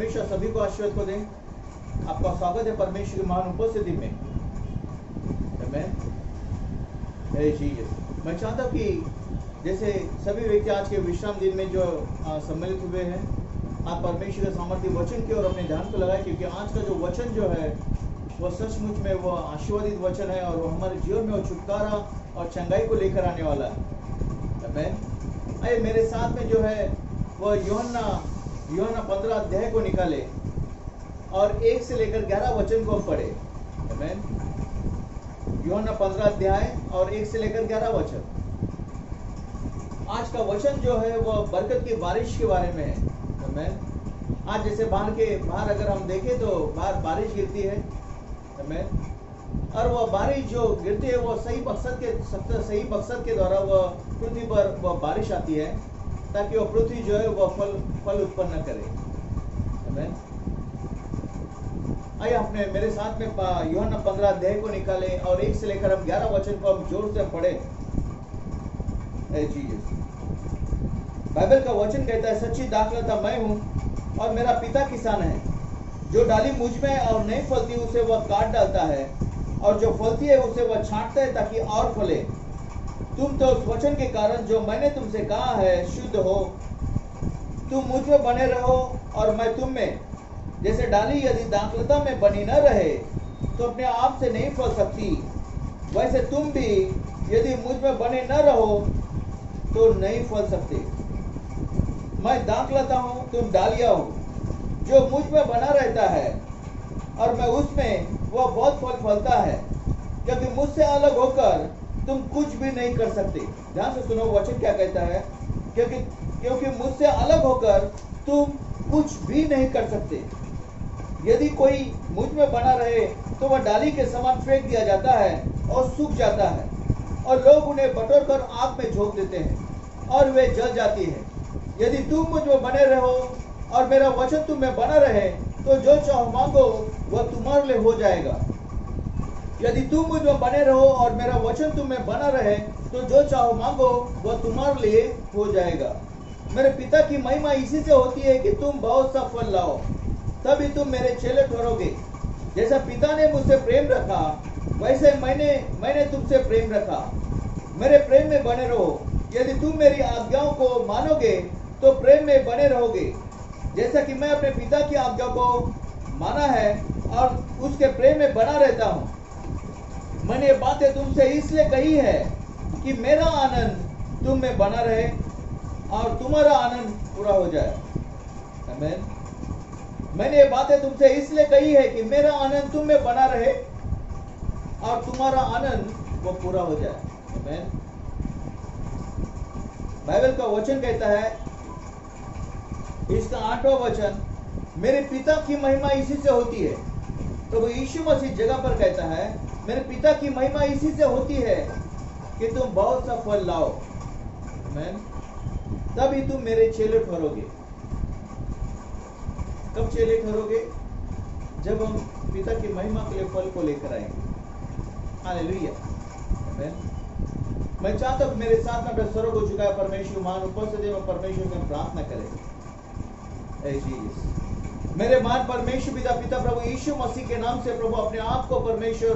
परमेश्वर सभी को आशीर्वाद को दें। आपका स्वागत है परमेश्वर की महान उपस्थिति में। आमीन। हे जीसस। मैं चाहता हूँ कि जैसे सभी व्यक्ति आज के विश्राम दिन में जो सम्मिलित हुए हैं, आप परमेश्वर के सामर्थ्य वचन की ओर अपने ध्यान को लगाए, क्योंकि आज का जो वचन जो है वो सचमुच में वो आशीर्वादित वचन है और वो हमारे जीवन में वो छुटकारा और चंगाई को लेकर आने वाला है। आमीन। आइए मेरे साथ में जो है वो यूहन्ना 15 अध्याय को निकाले और 1 से लेकर 11 वचन को हम पढ़े। आमीन। यूहन्ना 15 अध्याय और 1 से लेकर 11 वचन। आज का वचन जो है वो बरकत की बारिश के बारे में है। आमीन। आज जैसे बाहर अगर हम देखें तो बाहर बारिश गिरती है। आमीन। और वह बारिश जो गिरती है वो सही मकसद के द्वारा वह पृथ्वी पर वह बारिश आती है, ताकि वह पृथ्वी जो है वह फल उत्पन्न करे। आमीन। आइए अपने मेरे साथ में यूहन्ना 15 अध्याय को निकाले और 1 से लेकर हम 11 वचन को हम जोर से पढ़े। बाइबल का वचन कहता है, सच्ची दाखलता मैं हूँ और मेरा पिता किसान है। जो डाली मुझ में और नहीं फलती उसे वह काट डालता है, और जो फलती है उसे वह छांटता है ताकि और फले। तुम तो उस वचन के कारण जो मैंने तुमसे कहा है शुद्ध हो। तुम मुझ में बने रहो और मैं तुम में। जैसे डाली यदि दाखलता में बनी न रहे तो अपने आप से नहीं फल सकती, वैसे तुम भी यदि मुझ में बने न रहो तो नहीं फल सकते। मैं दाखलता हूँ, तुम डालियाँ हो। जो मुझ में बना रहता है और मैं उसमें, वह बहुत फल फलता है, क्योंकि मुझसे अलग होकर तुम कुछ भी नहीं कर सकते। ध्यान से सुनो वचन क्या कहता है, क्योंकि मुझसे अलग होकर तुम कुछ भी नहीं कर सकते। यदि कोई मुझ में बना रहे तो वह डाली के समान फेंक दिया जाता है और सूख जाता है, और लोग उन्हें बटोर कर आग में झोंक देते हैं और वे जल जाती है। यदि तुम मुझ में बने रहो और मेरा वचन तुम में बना रहे तो जो चाहो मांगो वह तुम्हारे लिए हो जाएगा। यदि तुम मुझ में बने रहो और मेरा वचन तुम में बना रहे तो जो चाहो मांगो वह तुम्हारे लिए हो जाएगा। मेरे पिता की महिमा इसी से होती है कि तुम बहुत सा फल लाओ, तभी तुम मेरे चेले ठहरोगे। जैसा पिता ने मुझसे प्रेम रखा वैसे मैंने तुमसे प्रेम रखा। मेरे प्रेम में बने रहो। यदि तुम मेरी आज्ञाओं को मानोगे तो प्रेम में बने रहोगे, जैसा कि मैं अपने पिता की आज्ञा को माना है और उसके प्रेम में बना रहता हूँ। मैंने ये बातें तुमसे इसलिए कही है कि मेरा आनंद तुम में बना रहे और तुम्हारा आनंद पूरा हो जाए। आमीन। मैंने ये बातें तुमसे इसलिए कही है कि मेरा आनंद तुम में बना रहे और तुम्हारा आनंद वो पूरा हो जाए। आमीन। बाइबल का वचन कहता है, इसका 8वां वचन, मेरे पिता की महिमा इसी से होती है। तो वो यीशु मसीह जगह पर कहता है, मेरे पिता की महिमा इसी से होती है कि तुम बहुत सा फल लाओ। आमीन। तभी तुम मेरे चेले ठहरोगे। कब चेले ठहरोगे? जब हम पिता की महिमा के लिए फल को लेकर आएंगे। हालेलुया। आमीन। मैं चाहता हूं मेरे साथ में अपने स्वरों को झुकाए परमेश्वर महान उपस्थिति में परमेश्वर से प्रार्थना करें। मेरे महान परमेश्वर पिता प्रभु यीशु मसीह के नाम से प्रभु अपने आप को परमेश्वर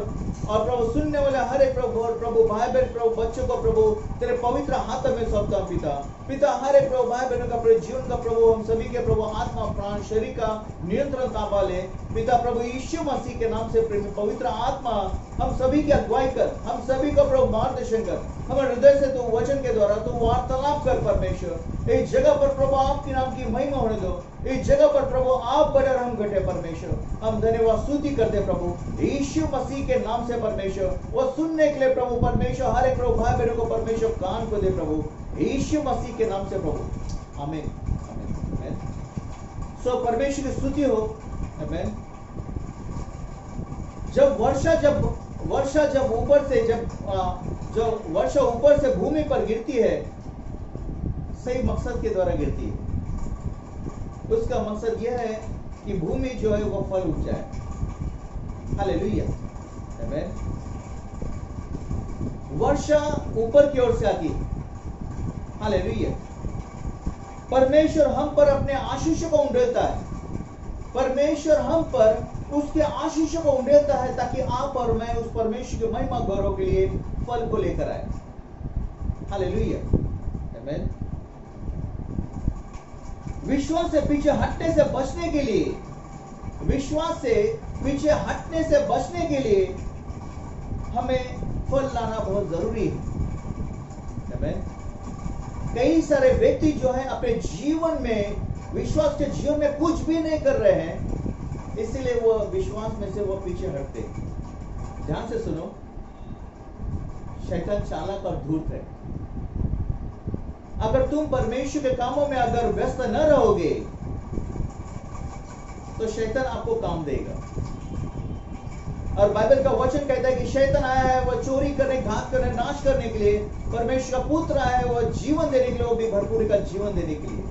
और प्रभु सुनने वाले हर एक प्रभु और प्रभु भाई बहन प्रभु बच्चों को प्रभु तेरे पवित्र हाथों में सौंपता हूं। पिता हर एक प्रभु भाई बहनों का प्रभु जीवन का प्रभु हम सभी के प्रभु आत्मा प्राण शरीर का नियंत्रण ताबा ले। पिता प्रभु यीशु मसीह के नाम से पवित्र आत्मा हम सभी की अगुवाई कर, हम सभी को प्रभु मार्गदर्शन कर, हमारे हृदय से तू वचन के द्वारा तू वार्तालाप कर परमेश्वर। इस जगह पर प्रभु आपके नाम की महिमा होने दो। इस जगह पर प्रभु आप बढ़े और हम घटे परमेश्वर। हम धन्यवाद स्तुति करते प्रभु यीशु मसीह के नाम से परमेश्वर। वो सुनने के लिए प्रभु परमेश्वर हर एक प्रभु भाई बहनों को परमेश्वर कान को दे प्रभु यीशु मसीह के नाम से प्रभु। आमीन। आमीन। सो परमेश्वर की स्तुति हो। आमीन। जब वर्षा ऊपर से भूमि पर गिरती है, सही मकसद के द्वारा गिरती है। उसका मकसद यह है कि भूमि जो है वो फल उग जाए। हालेलुया। आमीन। वर्षा ऊपर की ओर से आती है। हालेलुया। परमेश्वर हम पर अपने आशीष को उंडेलता है। परमेश्वर हम पर उसके आशीषों को उंडेलता है ताकि आप और मैं उस परमेश्वर के महिमा गौरव के लिए फल को लेकर आए। हालेलुया, आमीन। विश्वास से पीछे हटने से बचने के लिए, विश्वास से पीछे हटने से बचने के लिए हमें फल लाना बहुत जरूरी है, आमीन। कई सारे व्यक्ति जो है अपने जीवन में, विश्वास के जीवन में कुछ भी नहीं कर रहे हैं, इसलिए वो विश्वास में से वो पीछे हटते। ध्यान से सुनो, शैतान चालाक और धूर्त है। अगर तुम परमेश्वर के कामों में अगर व्यस्त न रहोगे तो शैतान आपको काम देगा। और बाइबल का वचन कहता है कि शैतान आया है वह चोरी करने, घात करने, नाश करने के लिए। परमेश्वर का पुत्र आया है वह जीवन देने के लिए, वो भी भरपूरी का जीवन देने के लिए।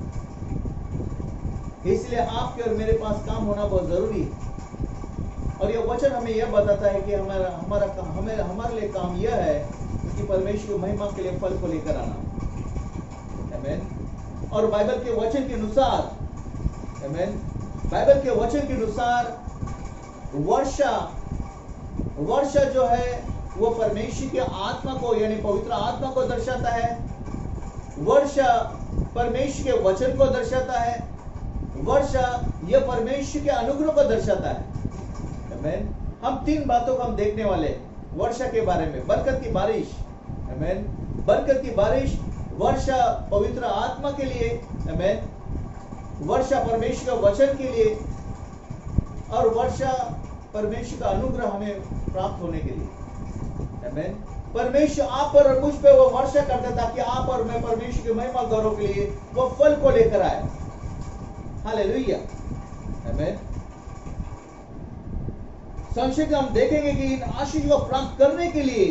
इसलिए आपके और मेरे पास काम होना बहुत जरूरी है। और यह वचन हमें यह बताता है कि हमारे लिए काम यह है कि परमेश्वर की महिमा के लिए फल को लेकर आना, आमीन। और बाइबल के वचन के अनुसार, आमीन, बाइबल के वचन के अनुसार वर्षा जो है वो परमेश्वर के आत्मा को, यानी पवित्र आत्मा को दर्शाता है। वर्षा परमेश्वर के वचन को दर्शाता है। वर्षा यह परमेश्वर के अनुग्रह को दर्शाता है, आमीन। हम 3 बातों को हम देखने वाले हैं वर्षा के बारे में। बरकत की बारिश, आमीन, बरकत की बारिश। वर्षा पवित्र आत्मा के लिए, आमीन। वर्षा परमेश्वर का वचन के लिए, और वर्षा परमेश्वर का अनुग्रह हमें प्राप्त होने के लिए, आमीन। परमेश्वर आप पर और मुझ पे वो वर्षा करता है ताकि आप और मैं परमेश्वर के महिमा गौरव के लिए वो फल को लेकर आए। हालेलुया, आमीन। संक्षिप्त में हम देखेंगे कि इन आशीष को प्राप्त करने के लिए,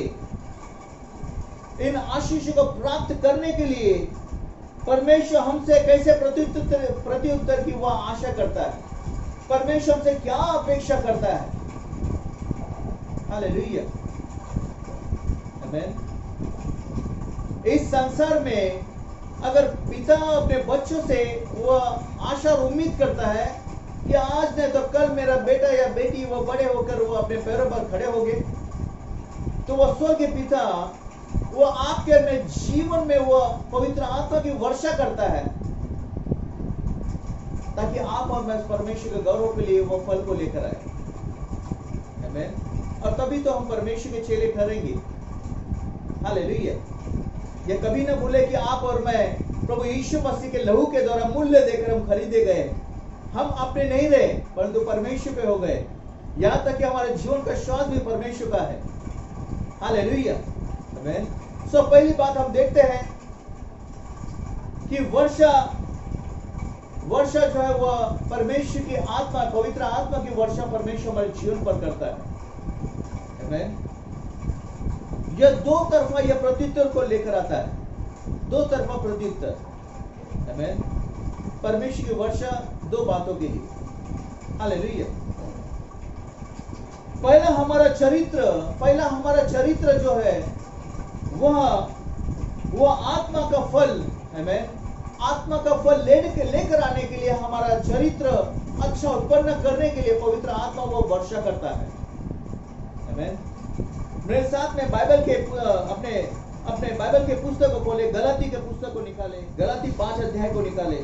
इन आशीष को प्राप्त करने के लिए परमेश्वर हमसे कैसे प्रत्युत्तर की वह आशा करता है, परमेश्वर हमसे क्या अपेक्षा करता है। हालेलुया, आमीन। इस संसार में अगर पिता अपने बच्चों से वह आशा और उम्मीद करता है कि आज नहीं तो कल मेरा बेटा या बेटी वो बड़े होकर वो अपने पैरों पर खड़े होंगे, तो वह स्वर्ग के पिता वो आपके में जीवन में वो पवित्र आत्मा की वर्षा करता है ताकि आप और मैं परमेश्वर के गौरव के लिए वो फल को लेकर आए, आमीन। और तभी तो हम परमेश्वर के चेले ठहरेंगे। हालेलुया। ये कभी ना भूले कि आप और मैं प्रभु यीशु मसीह के लहू के द्वारा मूल्य देकर हम खरीदे गए। हम अपने नहीं रहे परंतु परमेश्वर पे हो गए। यहां तक कि हमारे जीवन का श्वास भी परमेश्वर का है। हालेलुया, आमीन। सो पहली बात हम देखते हैं कि वर्षा जो है वह परमेश्वर की आत्मा, पवित्र आत्मा की वर्षा परमेश्वर हमारे जीवन पर करता है, आमीन। यह दो तरफा यह प्रत्युत्तर को लेकर आता है, दो तरफा प्रत्युत्तर, आमीन। परमेश्वर की वर्षा 2 बातों के लिए। हालेलुया। पहला हमारा चरित्र जो है वह आत्मा का फल, आमीन। आत्मा का फल लेकर आने के लिए हमारा चरित्र अच्छा उत्पन्न करने के लिए पवित्र आत्मा वो वर्षा करता है, आमीन। मेरे साथ में बाइबल के अपने बाइबल के पुस्तक को खोले, गलाती के पुस्तक को निकाले, गलाती 5 अध्याय को निकाले।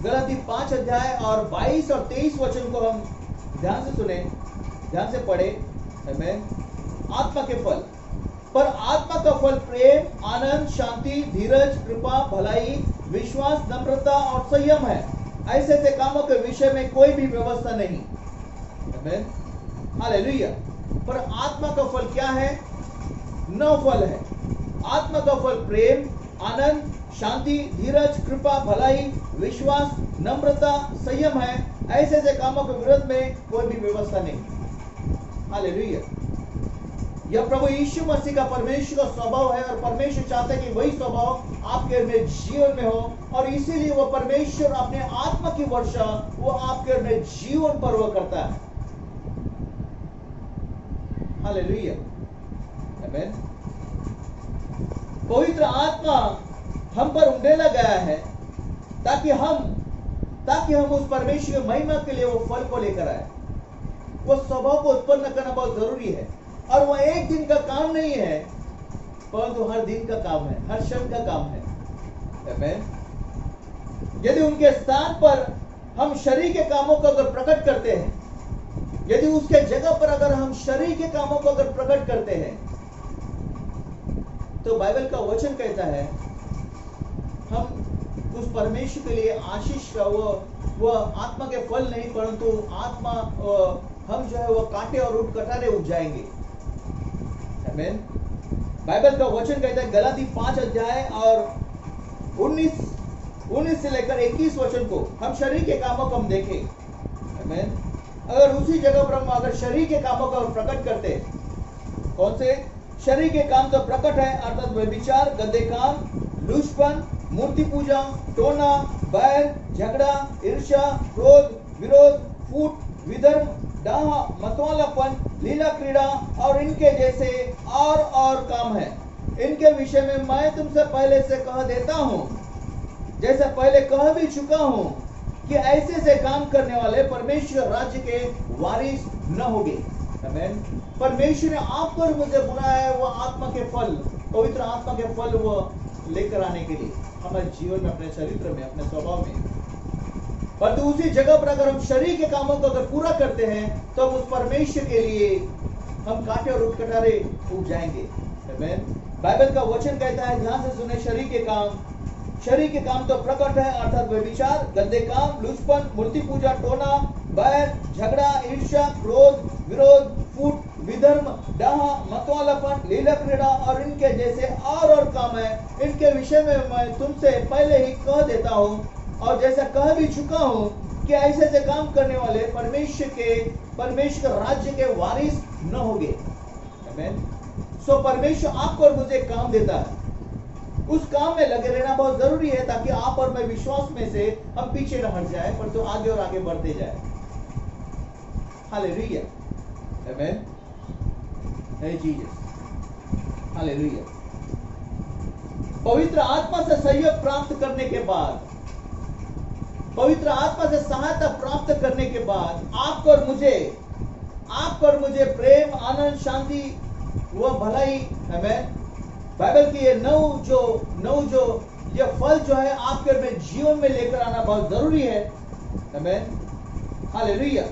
गलाती 5 अध्याय और 22 और 23 वचन को हम ध्यान से सुने, ध्यान से पढ़े, आमीन। आत्मा के फल, पर आत्मा का फल प्रेम, आनंद, शांति, धीरज, कृपा, भलाई, विश्वास, नम्रता और संयम है। ऐसे कामों के विषय में कोई भी व्यवस्था नहीं, आमीन। हालेलुया। पर आत्मा का फल क्या है? 9 फल है। आत्मा का फल प्रेम, आनंद, शांति, धीरज, कृपा, भलाई, विश्वास, नम्रता, संयम है। ऐसे कामों के विरोध में कोई भी व्यवस्था नहीं। हालेलुया। यह प्रभु यीशु मसीह का परमेश्वर का स्वभाव है और परमेश्वर चाहता है कि वही स्वभाव आपके में जीवन में हो, और इसीलिए वह परमेश्वर अपने आत्मा की वर्षा वो आपके में जीवन पर वो करता है। हालेलुया, आमीन। पवित्र आत्मा हम पर उंडेला गया है ताकि हम ताकि हम उस परमेश्वर की महिमा के लिए वो फल को लेकर आए। वो स्वभाव को उत्पन्न करना बहुत जरूरी है, और वह एक दिन का काम नहीं है, परंतु हर दिन का काम है, हर क्षण का काम है। आमीन। यदि उनके स्थान पर हम शरीर के कामों को अगर प्रकट करते हैं, यदि उसके जगह पर अगर हम शरीर के कामों को अगर प्रकट करते हैं, तो बाइबल का वचन कहता है हम उस परमेश्वर के लिए आशीष का वो आत्मा के फल नहीं, परंतु आत्मा हम जो है वो कांटे और उठ कटारे उग जाएंगे। आमीन। बाइबल का वचन कहता है गलाती 5 अध्याय और 19 से लेकर 21 वचन को हम शरीर के कामों को हम देखें। आमीन। अगर उसी जगह पर हम अगर शरीर के कामों को प्रकट करते, कौन से शरीर के काम तो प्रकट है, अर्थात व्यभिचार, गंदे काम, लूचपन, मूर्ति पूजा, टोना, बैर, झगड़ा, ईर्ष्या, क्रोध, विरोध, फूट, विधर्म, डाह, मतवालापन, लीला क्रीड़ा और इनके जैसे और काम है। इनके विषय में मैं तुमसे पहले से कह देता हूं, जैसे पहले कह भी चुका हूं, कि ऐसे से काम करने वाले परमेश्वर राज्य के वारिस न होंगे। आमीन। परमेश्वर ने आपको और मुझे बुलाया है वो आत्मा के फल, पवित्र आत्मा के फल वो लेकर आने के लिए हमारे जीवन में, अपने चरित्र में, अपने स्वभाव में। परंतु उसी जगह पर अगर हम शरीर के कामों को अगर पूरा करते हैं, तो हम उस परमेश्वर के लिए हम कांटे और उठकटारे उग जाएंगे। आमीन। बाइबल का वचन कहता है, ध्यान से सुने, शरीर के काम तो प्रकट है, अर्थात व्यभिचार, गंदे काम, लूचपन, मूर्ति पूजा, टोना, बैर, झगड़ा, ईर्ष्या, क्रोध, विरोध, फूट, विधर्म, डाह, मतवालापन, लीला क्रीड़ा और इनके जैसे और काम है। इनके विषय में मैं तुमसे पहले ही कह देता हूं, और जैसा कह भी चुका हूं, कि ऐसे से काम करने वाले परमेश्वर राज्य के वारिस न होंगे। आमीन। सो परमेश्वर आपको और मुझे काम देता है, उस काम में लगे रहना बहुत जरूरी है, ताकि आप और मैं विश्वास में से हम पीछे न हट जाए, पर तो आगे और आगे बढ़ते जाए। हालेलुया। आमीन। हे जीसस। हालेलुया। पवित्र आत्मा से सहयोग प्राप्त करने के बाद, पवित्र आत्मा से सहायता प्राप्त करने के बाद आपको और मुझे प्रेम, आनंद, शांति व भलाई, आमीन, बाइबल की ये नौ जो ये फल जो है आपके में जीवन में लेकर आना बहुत जरूरी है। आमीन। हालेलुया।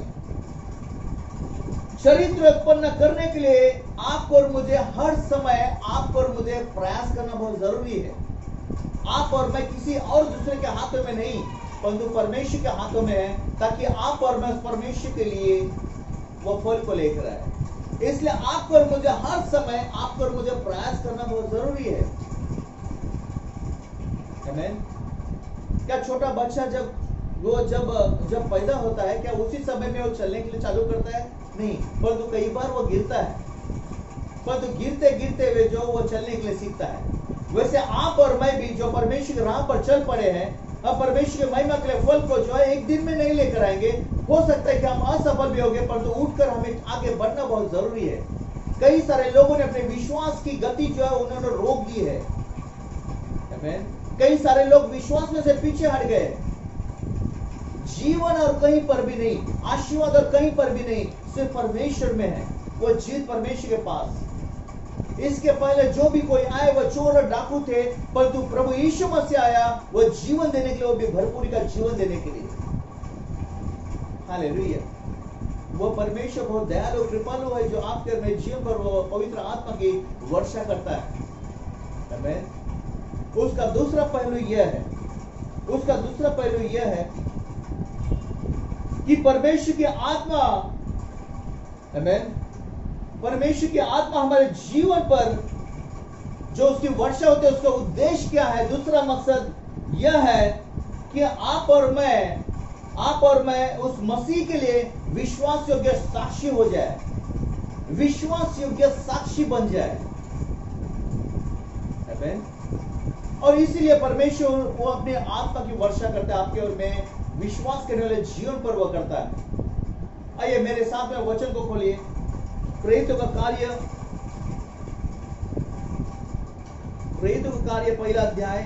चरित्र उत्पन्न करने के लिए आपको और मुझे हर समय प्रयास करना बहुत जरूरी है। आप और मैं किसी और दूसरे के हाथों में नहीं, परंतु परमेश्वर के हाथों में है, ताकि आप और मैं परमेश्वर के लिए वो फल को लेकर आए। इसलिए आपको और मुझे हर समय प्रयास करना बहुत जरूरी है। आमीन। क्या छोटा बच्चा जब पैदा होता है, क्या उसी समय में वो चलने के लिए चालू करता है? नहीं, परंतु कई बार वो गिरता है, परंतु गिरते गिरते वे जो वो चलने के लिए सीखता है। वैसे आप और मैं भी जो परमेश्वर की राह पर चल पड़े हैं, हम परमेश्वर की महिमा के लिए फल को जो है एक दिन में नहीं लेकर आएंगे। हो सकता है कि हम असफल भी होंगे, परंतु उठकर हमें आगे बढ़ना बहुत जरूरी है। कई सारे लोगों ने अपने विश्वास की गति जो है उन्होंने रोक दी है। आमीन। कई सारे लोग विश्वास में से पीछे हट गए। जीवन और कहीं पर भी नहीं, आशीर्वाद और कहीं पर भी नहीं, सिर्फ परमेश्वर में है। वो जीत परमेश्वर के पास। इसके पहले जो भी कोई आए वो चोर और डाकू थे, परंतु प्रभु यीशु मसीह आया वो जीवन देने के लिए, वो भी भरपूरी का जीवन देने के लिए। हालेलुया। वो परमेश्वर बहुत दयालु कृपालु है, जो आपके मेरे जीवन पर वो पवित्र आत्मा की वर्षा करता है। आमीन। उसका दूसरा पहलू यह है कि परमेश्वर की आत्मा, आमीन, परमेश्वर की आत्मा हमारे जीवन पर जो उसकी वर्षा होती है, उसका उद्देश्य क्या है? दूसरा मकसद यह है कि आप और मैं उस मसीह के लिए विश्वास योग्य साक्षी हो जाए, विश्वास योग्य साक्षी बन जाए। आमीन। और इसीलिए परमेश्वर वो अपने आत्मा की वर्षा करता है, आपके और मैं विश्वास करने वाले जीवन पर वो करता है। आइए मेरे साथ में वचन को खोलिए, प्रेरितों का कार्य पहला अध्याय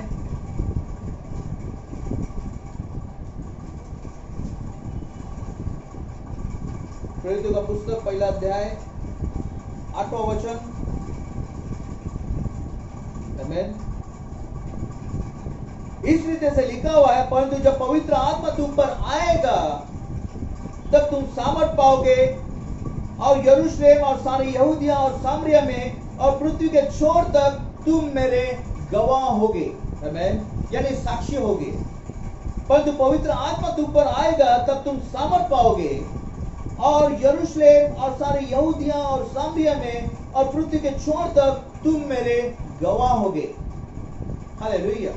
प्रेरितों का पुस्तक पहला अध्याय 8वां वचन। आमीन। इस रीति से लिखा हुआ है, परंतु जब पवित्र आत्मा तुम पर आएगा तब तुम सामर्थ पाओगे और यरूशलेम और सारे यहूदिया और सामरिया में और पृथ्वी के छोर तक तुम मेरे गवाह होगे। आमीन। यानी साक्षी होगे। परंतु पवित्र आत्मा तुम पर आएगा तब तुम सामर्थ पाओगे और यरूशलेम और सारे यहूदिया और सामरिया में और पृथ्वी के छोर तक तुम मेरे गवाह होगे। हालेलुया।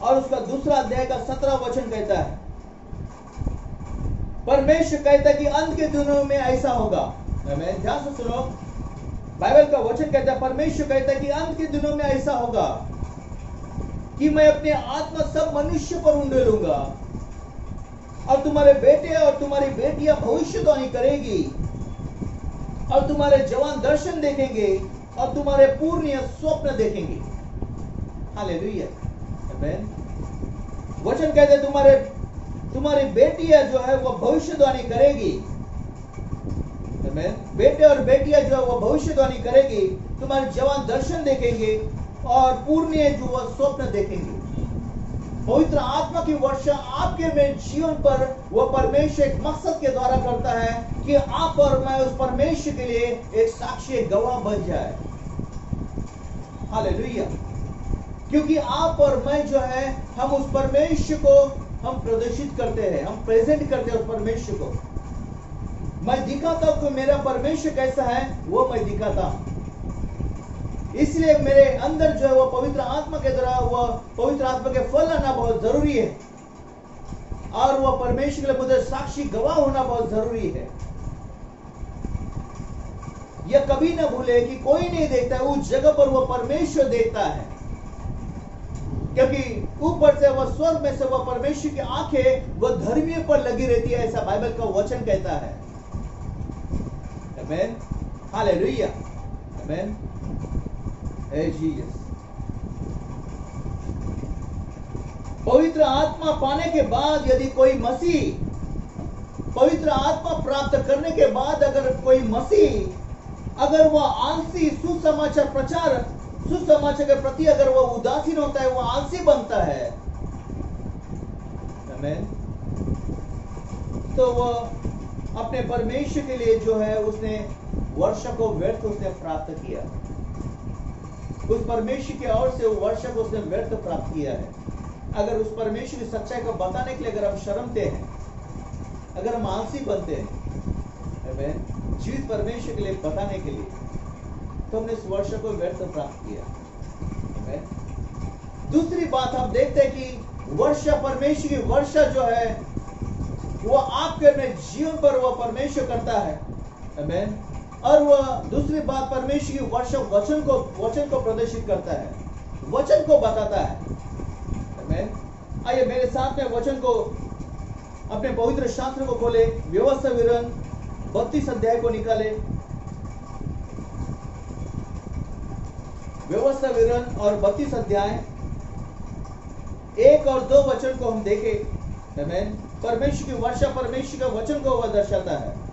और उसका दूसरा अध्याय का 17वां वचन कहता है, परमेश्वर कहता है कि अंत के दिनों में ऐसा होगा। आमीन। ध्यान से सुनो, बाइबल का वचन कहता है, परमेश्वर कहता है कि अंत के दिनों में ऐसा होगा कि मैं अपने आत्मा सब मनुष्य पर उंडेलूंगा और तुम्हारे बेटे और तुम्हारी बेटियां भविष्यवाणी करेगी और तुम्हारे जवान दर्शन देखेंगे और तुम्हारे पूर्णिया स्वप्न देखेंगे। हालेलुया। आमीन। वचन कहते हैं तुम्हारी बेटियां जो है वो भविष्यवाणी करेगी। आमीन। बेटे और बेटियां जो है वो भविष्यवाणी करेगी, तुम्हारे जवान दर्शन देखेंगे और पूर्णिया जो वो स्वप्न देखेंगे। पवित्र आत्मा की वर्षा आपके में जीवन पर वो परमेश्वर एक मकसद के द्वारा करता है कि आप और मैं उस परमेश्वर के लिए एक साक्षी, एक गवाह बन जाए। हालेलुया। क्योंकि आप और मैं जो है हम उस परमेश्वर को हम प्रदर्शित करते हैं, हम प्रेजेंट करते हैं उस परमेश्वर को। मैं दिखाता हूं कि मेरा परमेश्वर कैसा है, वो मैं दिखाता हूं। इसलिए मेरे अंदर जो है वो पवित्र आत्मा के द्वारा वो पवित्र आत्मा के फल आना बहुत जरूरी है और वो परमेश्वर के लिए मुझे साक्षी गवाह होना बहुत जरूरी है। यह कभी ना भूले कि कोई नहीं देखता है, उस जगह पर वो परमेश्वर देखता है, क्योंकि ऊपर से वह स्वर्ग में से वह परमेश्वर की आंखें वह धर्मियों पर लगी रहती है, ऐसा बाइबल का वचन कहता है। आमीन। हालेलुया। आमीन। हे जीसस। पवित्र आत्मा पाने के बाद यदि कोई मसीह, पवित्र आत्मा प्राप्त करने के बाद अगर कोई मसीह अगर वह आलसी सुसमाचार प्रचार सुसमाचार के प्रति अगर वह उदासीन होता है, वह आलसी बनता है, आमीन, तो वह अपने परमेश्वर के लिए जो है उसने वर्षा को व्यर्थ उसने प्राप्त किया। उस परमेश्वर की ओर से वो वर्षा को उसने व्यर्थ प्राप्त किया है। अगर उस परमेश्वर की सच्चाई को बताने के लिए अगर हम शर्मते हैं, अगर हम आलसी बनते हैं, आमीन, जीवित परमेश्वर के लिए बताने के लिए, तो हमने इस वर्षा को व्यर्थ प्राप्त किया। आमीन। दूसरी बात हम देखते हैं कि वर्षा, परमेश्वर की वर्षा जो है वो आपके में जीवन पर वह परमेश्वर करता है। आमीन। और वह दूसरी बात, परमेश्वर की वर्षा वचन को प्रदर्शित करता है, वचन को बताता है। आमीन। आइए मेरे साथ में वचन को अपने पवित्र शास्त्र को खोले, व्यवस्था विवरण 32 अध्याय को निकाले। व्यवस्था विवरण और 32 अध्याय 1 और 2 वचन को हम देखें। आमीन। परमेश्वर की वर्षा, परमेश्वर का वचन को वह दर्शाता है।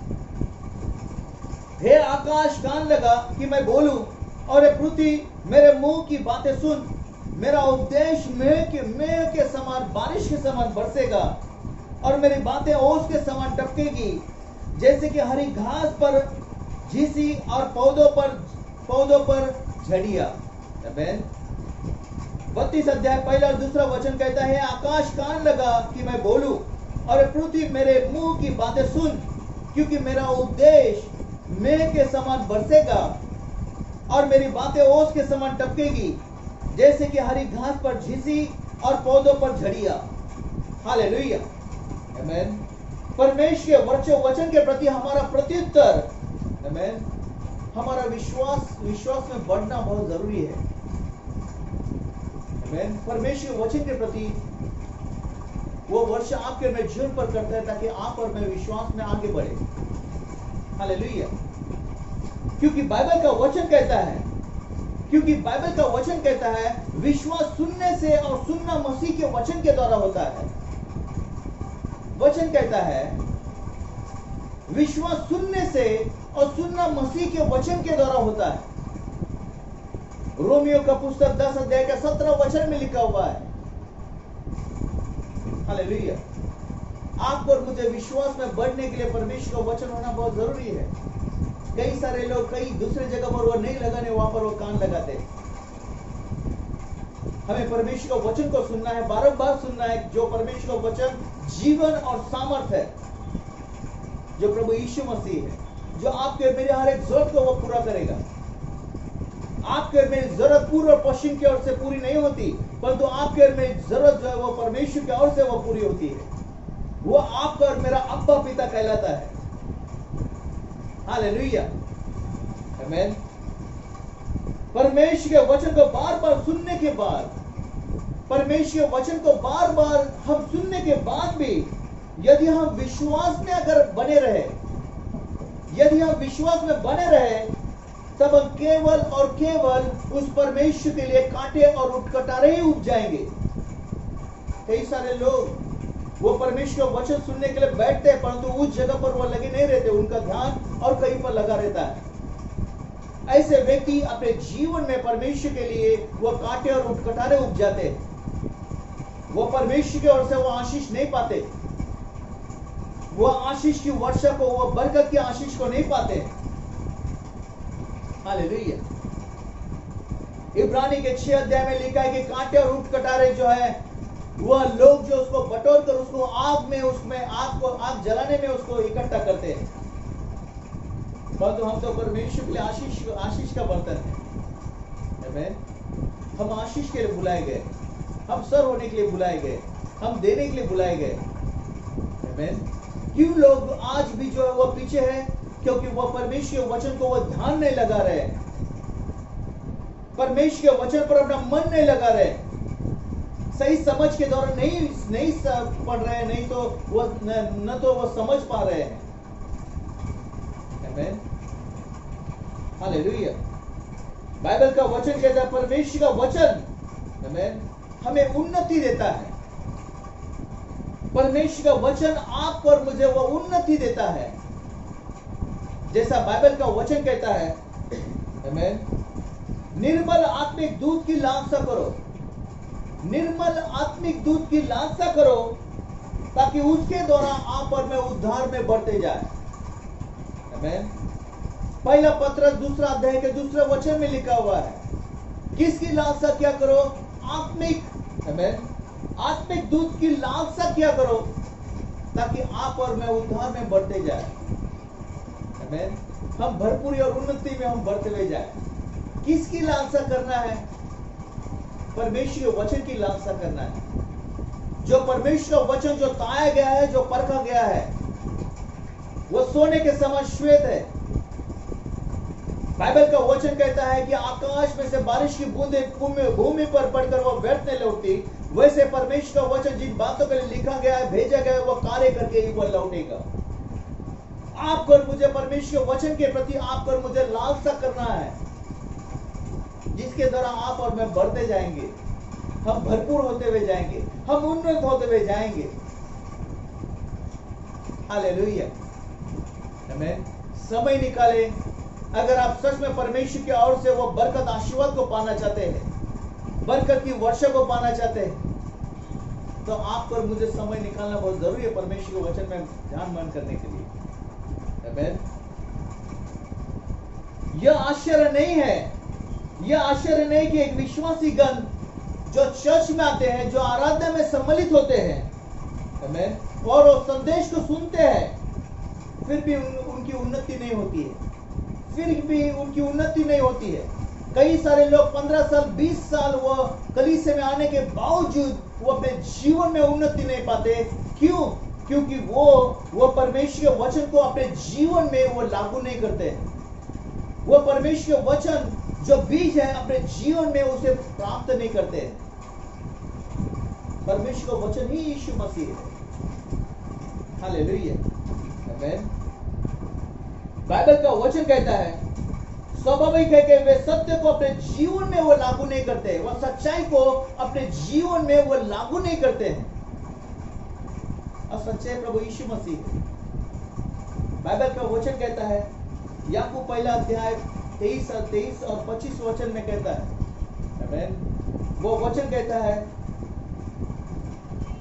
हे आकाश कान लगा कि मैं बोलूं और पृथ्वी मेरे मुंह की बातें सुन। मेरा उपदेश मेघ के समान, बारिश के समान बरसेगा और मेरी बातें ओस के समान टपकेगी, जैसे कि हरी घास पर झीसी और पौधों पर झड़िया। आमीन। 32 अध्याय पहला और दूसरा वचन कहता है, आकाश कान लगा कि मैं बोलूं और पृथ्वी मेरे मुंह की बातें सुन, क्योंकि मेरा उपदेश मेघ के समान बरसेगा और मेरी बातें ओस के समान टपकेगी, जैसे कि हरी घास पर झीसी और पौधों पर झड़िया। हालेलुया। आमीन। परमेश्वर के वचन के प्रति हमारा प्रत्युत्तर, आमीन, हमारा विश्वास में बढ़ना बहुत जरूरी है। आमीन। परमेश्वर के वचन के प्रति वो वर्षा आपके में जीवन पर करता है ताकि आप और मैं विश्वास में आगे बढ़े। हालेलुया। क्योंकि बाइबल का वचन कहता है विश्वास सुनने से और सुनना मसीह के वचन के द्वारा होता है। वचन कहता है विश्वास सुनने से और सुनना मसीह के वचन के द्वारा होता है। रोमियो का पुस्तक 10 अध्याय का 17 वचन में लिखा हुआ है। हालेलुया। आपको और मुझे विश्वास में बढ़ने के लिए परमेश्वर का वचन होना बहुत जरूरी है। कई सारे लोग कई दूसरे जगह पर वो नहीं लगाने, वहां पर वो कान लगाते। हमें परमेश्वर का वचन को सुनना है, बार-बार सुनना है। जो परमेश्वर का वचन जीवन और सामर्थ है, जो प्रभु यीशु मसीह है, जो आपके मेरे हर एक जरूरत को वो पूरा करेगा। आपके मेरी जरूरत पूर्व और पश्चिम की ओर से पूरी नहीं होती, परंतु आपके और मेरी जरूरत जो है वो परमेश्वर की ओर से वो पूरी होती है। वो आपका और मेरा अब्बा पिता कहलाता है। हालेलुया, आमीन। परमेश्वर के वचन को बार बार सुनने के बाद, परमेश्वर के वचन को बार बार हम सुनने के बाद भी यदि हम विश्वास में अगर बने रहे, यदि हम विश्वास में बने रहे, तब हम केवल और केवल उस परमेश्वर के लिए कांटे और उठकटारे ही उग जाएंगे। कई सारे लोग वो परमेश्वर का वचन सुनने के लिए बैठते हैं, परंतु उस जगह पर वो लगे नहीं रहते, उनका ध्यान और कहीं पर लगा रहता है। ऐसे व्यक्ति अपने जीवन में परमेश्वर के लिए वो कांटे और उठकटारे उग जाते हैं। वो परमेश्वर की ओर से वो आशीष नहीं पाते, वो आशीष की वर्षा को, वो बरकत की आशीष को नहीं पाते। हालेलुया। इब्रानी के 6 अध्याय में लिखा है कि कांटे और उठकटारे जो है वह लोग जो उसको बटोर कर उसको आग में, उसमें आग जलाने में उसको इकट्ठा करते हैं। परंतु हम तो परमेश्वर के लिए आशीष का बर्तन है। आमीन। हम आशीष के लिए बुलाए गए, हम सर होने के लिए बुलाए गए, हम देने के लिए बुलाए गए। आमीन। क्यों लोग आज भी जो है वो पीछे है? क्योंकि वो परमेश्वर के वचन को वो ध्यान नहीं लगा रहे, परमेश्वर के वचन पर अपना मन नहीं लगा रहे, सही समझ के दौरान नहीं पढ़ रहे हैं, नहीं तो वो न तो वो समझ पा रहे हैं। आमीन। हालेलुया। बाइबल का वचन कहता है, परमेश्वर का वचन आमीन हमें उन्नति देता है। परमेश्वर का वचन आपको और मुझे वो उन्नति देता है। जैसा बाइबल का वचन कहता है, आमीन, निर्मल आत्मिक दूध की लालसा करो, निर्मल आत्मिक दूध की लालसा करो, ताकि उसके द्वारा आप और मैं उद्धार में बढ़ते जाए। आमीन। पहला पत्रस 2 अध्याय के 2 वचन में लिखा हुआ है, किसकी लालसा क्या करो? आत्मिक, आमीन, आत्मिक दूध की लालसा क्या करो, ताकि आप और मैं उद्धार में बढ़ते जाए। आमीन। हम भरपूरी और उन्नति में हम बढ़ते हुए जाए। किसकी लालसा करना है? परमेश्वर के वचन की लालसा करना है। जो परमेश्वर का वचन जो ताया गया है, जो परखा गया है, वो सोने के समान श्वेत है। बाइबल का वचन कहता है कि आकाश में से बारिश की बूंदें भूमि पर पड़कर वो व्यर्थ नहीं लौटती, वैसे परमेश्वर का वचन जिन बातों के लिए लिखा गया है, भेजा गया है, वो कार्य करके ही वो लौटेगा। आपको और मुझे परमेश्वर वचन के प्रति आपको और मुझे लालसा करना है, जिसके द्वारा आप और मैं बढ़ते जाएंगे, हम भरपूर होते हुए जाएंगे, हम उन्नत होते हुए जाएंगे। हालेलुया। आमीन। समय निकाले, अगर आप सच में परमेश्वर की ओर से वो बरकत आशीर्वाद को पाना चाहते हैं, बरकत की वर्षा को पाना चाहते हैं, तो आपको और मुझे समय निकालना बहुत जरूरी है परमेश्वर के वचन में ध्यान मन करने के लिए। आमीन। यह आश्चर्य नहीं है, यह आश्चर्य नहीं कि एक विश्वासी गण जो चर्च में आते हैं, जो आराधना में सम्मिलित होते हैं, आमीन, और वो संदेश को सुनते हैं, फिर भी उनकी उन्नति नहीं होती है, फिर भी उनकी उन्नति नहीं होती है। कई सारे लोग 15 साल 20 साल वो कलीसिया में आने के बावजूद वो अपने जीवन में उन्नति नहीं पाते। क्यों? क्योंकि वो परमेश्वर के वचन को अपने जीवन में वो लागू नहीं करते। वो परमेश्वर के वचन जो बीज है अपने जीवन में उसे प्राप्त नहीं करते। परमेश्वर का वचन ही यीशु मसीह है। हालेलुया। आमीन। बाइबल का वचन कहता है, स्वाभाविक है कि वे सत्य को अपने जीवन में वो लागू नहीं करते, वो सच्चाई को अपने जीवन में वो लागू नहीं करते हैं। और सच्चाई प्रभु यीशु मसीह है। बाइबल का वचन कहता है, याकूब पहला अध्याय 23 और 25 वचन में कहता है, आमीन। वो वचन कहता है,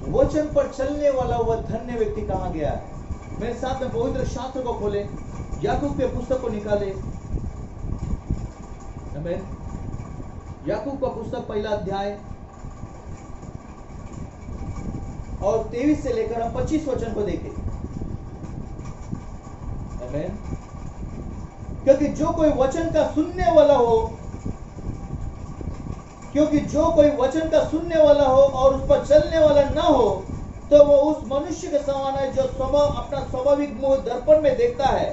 वचन पर चलने वाला वह धन्य व्यक्ति कहाँ गया है। मेरे साथ में पवित्र शास्त्र को खोले, याकूब के पुस्तक को निकाले, आमीन। याकूब का पुस्तक पहला अध्याय और 23 से लेकर हम 25 वचन को देखें, आमीन। क्योंकि जो कोई वचन का सुनने वाला हो, क्योंकि जो कोई वचन का सुनने वाला हो और उस पर चलने वाला ना हो, तो वो उस मनुष्य के समान है जो अपना स्वाभाविक मुंह दर्पण में देखता है,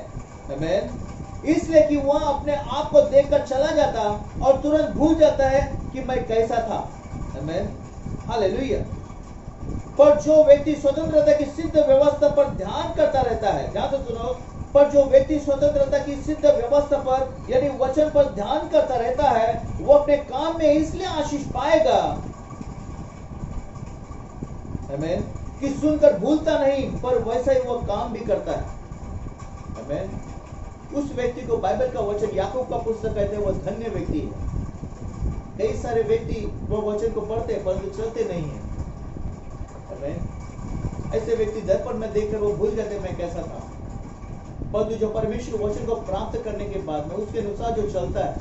आमीन। इसलिए कि वह अपने आप को देखकर चला जाता और तुरंत भूल जाता है कि मैं कैसा था, आमीन, हालेलुया। पर जो व्यक्ति स्वतंत्रता की सिद्ध व्यवस्था पर ध्यान करता रहता है, ध्यान से सुनो, पर जो व्यक्ति स्वतंत्रता की सिद्ध व्यवस्था पर यानी वचन पर ध्यान करता रहता है, वो अपने काम में इसलिए आशीष पाएगा, आमीन, कि सुनकर भूलता नहीं, पर वैसा ही वो काम भी करता है, आमीन। उस व्यक्ति को बाइबल का वचन, याकूब का पुस्तक कहते हैं, वो धन्य व्यक्ति है। कई सारे व्यक्ति वो वचन को पढ़ते हैं परंतु चलते नहीं है, आमीन। ऐसे व्यक्ति दर्पण में देखकर वो भूल जाते मैं कैसा था, परंतु जो परमेश्वर वचन को प्राप्त करने के बाद में उसके अनुसार जो चलता है,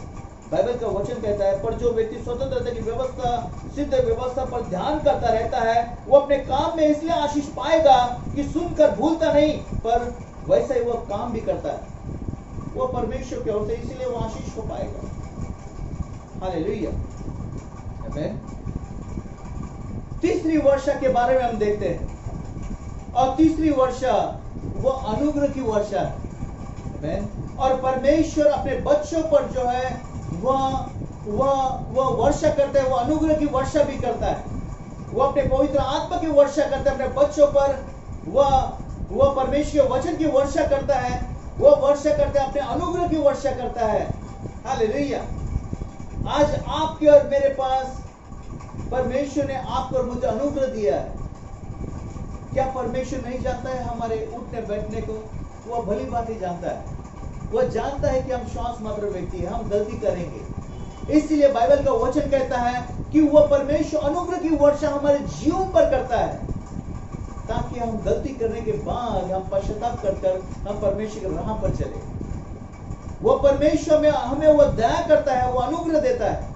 बाइबल का वचन कहता है, पर जो व्यक्ति स्वतंत्रता की व्यवस्था, सिद्ध व्यवस्था पर ध्यान करता रहता है, वो अपने काम में इसलिए आशीष पाएगा कि सुनकर भूलता नहीं, पर वैसा ही वो काम भी करता है। वो परमेश्वर की ओर से, इसीलिए वो आशीष को पाएगा, हालेलुया, आमीन। तीसरी वर्षा के बारे में हम देखते हैं, और तीसरी वर्षा वो अनुग्रह की वर्षा है, आमीन। और परमेश्वर अपने बच्चों पर जो है वह वर्षा करता है, वो अनुग्रह की वर्षा भी करता है, वो अपने पवित्र आत्मा की वर्षा करता है अपने बच्चों पर, वह परमेश्वर के वचन की वर्षा करता है, वो वर्षा करता है, अपने अनुग्रह की वर्षा करता है, हालेलुया। आज आपके और मेरे पास परमेश्वर ने आपको और मुझे अनुग्रह दिया है। क्या परमेश्वर नहीं जानता है हमारे उठने बैठने को? वह भली बात ही जानता है। वह जानता है कि हम श्वास मात्र व्यक्ति हैं, हम गलती करेंगे। इसलिए बाइबल का वचन कहता है कि वह परमेश्वर अनुग्रह की वर्षा हमारे जीवन पर करता है, ताकि हम गलती करने के बाद हम पश्चाताप कर हम परमेश्वर की राह पर चले। वो परमेश्वर में हमें वो दया करता है, वो अनुग्रह देता है।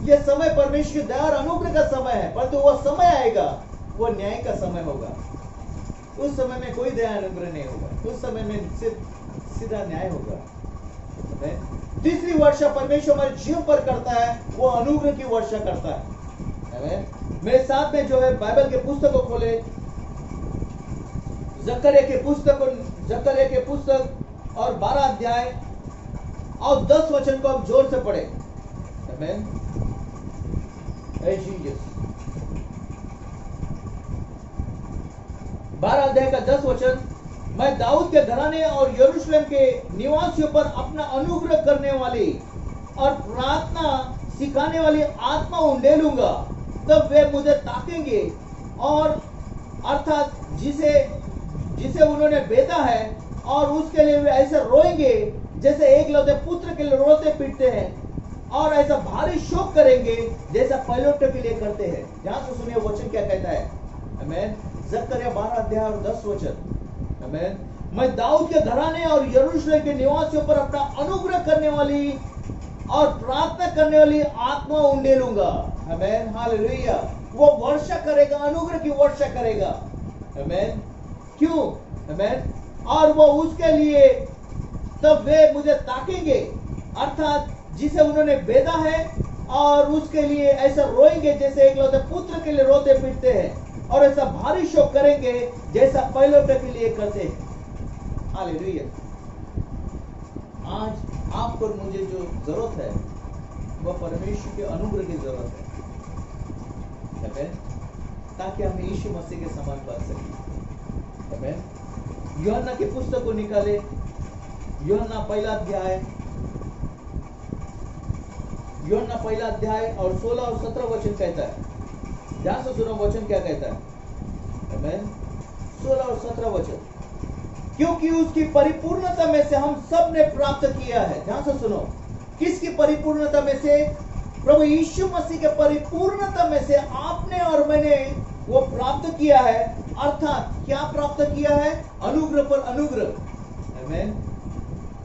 यह समय परमेश्वर की दया और अनुग्रह का समय है, परंतु वह समय आएगा, वो न्याय का समय होगा। उस समय में कोई दया अनुग्रह नहीं होगा, उस समय में सिर्फ सीधा न्याय होगा। तीसरी वर्षा परमेश्वर हमारे जीवन पर करता है, वो अनुग्रह की वर्षा करता है। मेरे साथ में जो है बाइबल के पुस्तक को खोले, जकरिया के पुस्तक और 12 अध्याय और 10 वचन को हम जोर से पढ़े, आमीन। 12 अध्याय का 10 वचन, मैं दाऊद के घराने और यरूशलेम के निवासियों पर अपना अनुग्रह करने वाली और प्रार्थना सिखाने वाली आत्मा उंडेलूंगा, तब वे मुझे ताकेंगे और अर्थात जिसे उन्होंने बेचा है, और उसके लिए वे ऐसे रोएंगे जैसे एक लौते पुत्र के लिए रोते पीटते हैं, और ऐसा भारी शोक करेंगे जैसा पहलौठे के लिए करते हैं। ध्यान से सुनिए वचन क्या कहता है, आमीन। जकरिया 12 अध्याय और 10 वचन, आमीन। मैं दाऊद के घराने और यरूशलेम के निवासियों पर अपना अनुग्रह करने वाली और प्रार्थना करने वाली आत्मा उंडेलूंगा, आमीन, हालेलुया। वो वर्षा करेगा, अनुग्रह की वर्षा करेगा, आमीन। क्यों, आमीन। और वो उसके लिए, तब वे मुझे ताकेंगे, अर्थात जिसे उन्होंने बेचा है, और उसके लिए ऐसा रोएंगे जैसे एक लौते पुत्र के लिए रोते पीटते हैं, और ऐसा भारी शोक करेंगे जैसा पहलौठे के लिए करते हैं, हालेलुया। आज आपको और मुझे जो जरूरत है वह परमेश्वर के अनुग्रह की जरूरत है, ताकि हम यीशु मसीह के समान बन सकें, आमीन। यूहन्ना की पुस्तक को निकाले, यूहन्ना पहला अध्याय और 16 और 17 वचन कहता है। ध्यान से सुनो वचन क्या कहता है, आमीन। 16 और 17 वचन, क्योंकि उसकी परिपूर्णता में से हम सब ने प्राप्त किया है। ध्यान से सुनो, किसकी परिपूर्णता में से? प्रभु यीशु मसीह के परिपूर्णता में से आपने और मैंने वो प्राप्त किया है। अर्थात क्या प्राप्त किया है? अनुग्रह पर अनुग्रह। आमीन।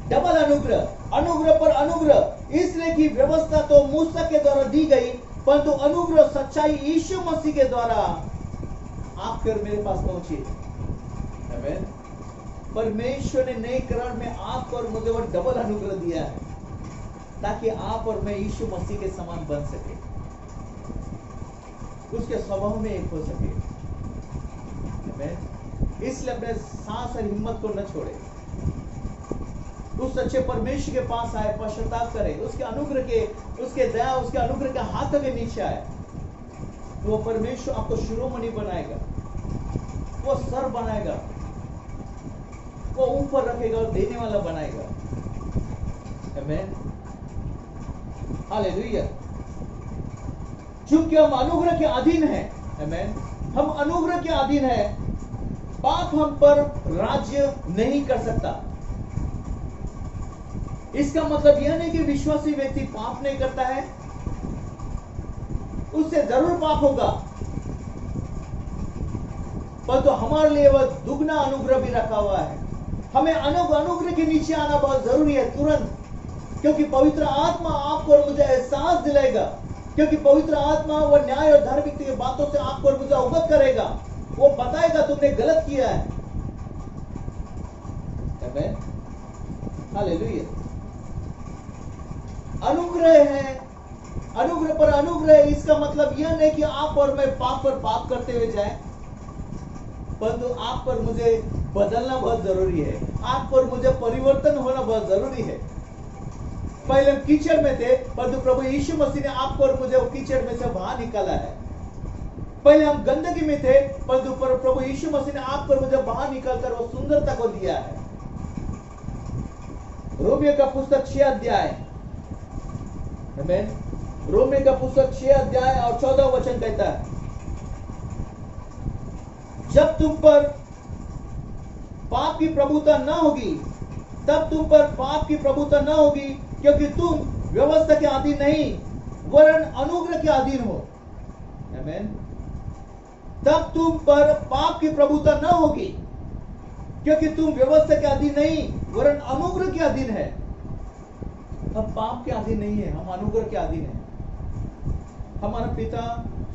डबल अनुग्रह, अनुग्रह पर अनुग्रह। इसलिए कि व्यवस्था तो मूसा के द्वारा दी गई, परंतु अनुग्रह सच्चाई यीशु मसीह के द्वारा आपके और मेरे पास पहुंची। आमीन। परमेश्वर ने नए करार में आपको और मुझे वो डबल अनुग्रह दिया है, ताकि आप और मैं यीशु मसीह के समान बन सके, उसके स्वभाव में एक हो सके। आमीन। इसलिए अपने सांस और हिम्मत को न छोड़े, उस सच्चे परमेश्वर के पास आए, पश्चाताप करे, उसके अनुग्रह के, उसके दया, उसके अनुग्रह के हाथ के नीचे आए, तो वो परमेश्वर आपको शिरोमणि बनाएगा, वो सर बनाएगा, वो ऊपर रखेगा और देने वाला बनाएगा। आमीन। हालेलुया। चूंकि हम अनुग्रह के अधीन हैं, आमीन, हम अनुग्रह के अधीन हैं, पाप हम पर राज्य नहीं कर सकता। इसका मतलब यह नहीं कि विश्वासी व्यक्ति पाप नहीं करता है, उससे जरूर पाप होगा, परंतु हमारे लिए वह दुगना अनुग्रह भी रखा हुआ है। हमें अनुग्रह के नीचे आना बहुत जरूरी है तुरंत, क्योंकि पवित्र आत्मा आपको और मुझे एहसास दिलाएगा, क्योंकि पवित्र आत्मा वह न्याय और धार्मिकता की बातों से आपको और मुझे अवगत करेगा, वो बताएगा तुमने गलत किया है। आमीन। हालेलुया। अनुग्रह है, अनुग्रह पर अनुग्रह। इसका मतलब यह नहीं कि आप और मैं पाप पर पाप करते हुए जाएं, परंतु आप पर मुझे बदलना बहुत जरूरी है, आप पर मुझे परिवर्तन होना बहुत जरूरी है। पहले हम कीचड़ में थे, परंतु प्रभु यीशु मसीह ने आपको और मुझे कीचड़ में से बाहर निकाला है। पहले हम गंदगी में थे, परंतु प्रभु यीशु मसीह ने आपको और मुझे बाहर निकालकर वो सुंदरता को दिया है। रोमियो का पुस्तक 6 अध्याय, आमीन, रोमियो का पुस्तक 6 अध्याय और 14 वचन कहता है, जब तुम पर पाप की प्रभुता न होगी, तब तुम पर पाप की प्रभुता न होगी, क्योंकि तुम व्यवस्था के अधीन नहीं वरन अनुग्रह के अधीन हो। आमीन। तब तुम पर पाप की प्रभुता न होगी, क्योंकि तुम व्यवस्था के अधीन नहीं वरन अनुग्रह के अधीन है। हम पाप के अधीन नहीं है, हम अनुग्रह के अधीन है। हमारा पिता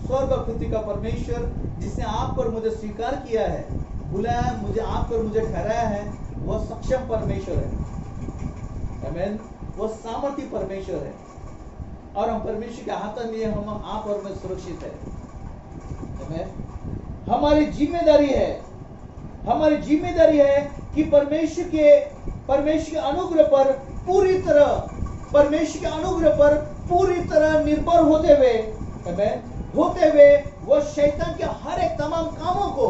स्वर्ग और पृथ्वी का परमेश्वर, जिसने आपको और मुझे स्वीकार किया है, बुलाया, मुझे आपको और मुझे ठहराया है, वह सक्षम परमेश्वर है। आमीन। वो सामर्थी परमेश्वर है, और हम परमेश्वर के हाथ में हम आप और मैं सुरक्षित है। आमीन। हमारी जिम्मेदारी है, हमारी जिम्मेदारी है कि परमेश्वर के अनुग्रह पर पूरी तरह, परमेश्वर के अनुग्रह पर पूरी तरह निर्भर होते हुए, आमीन, होते हुए वो शैतान के हर एक तमाम कामों को,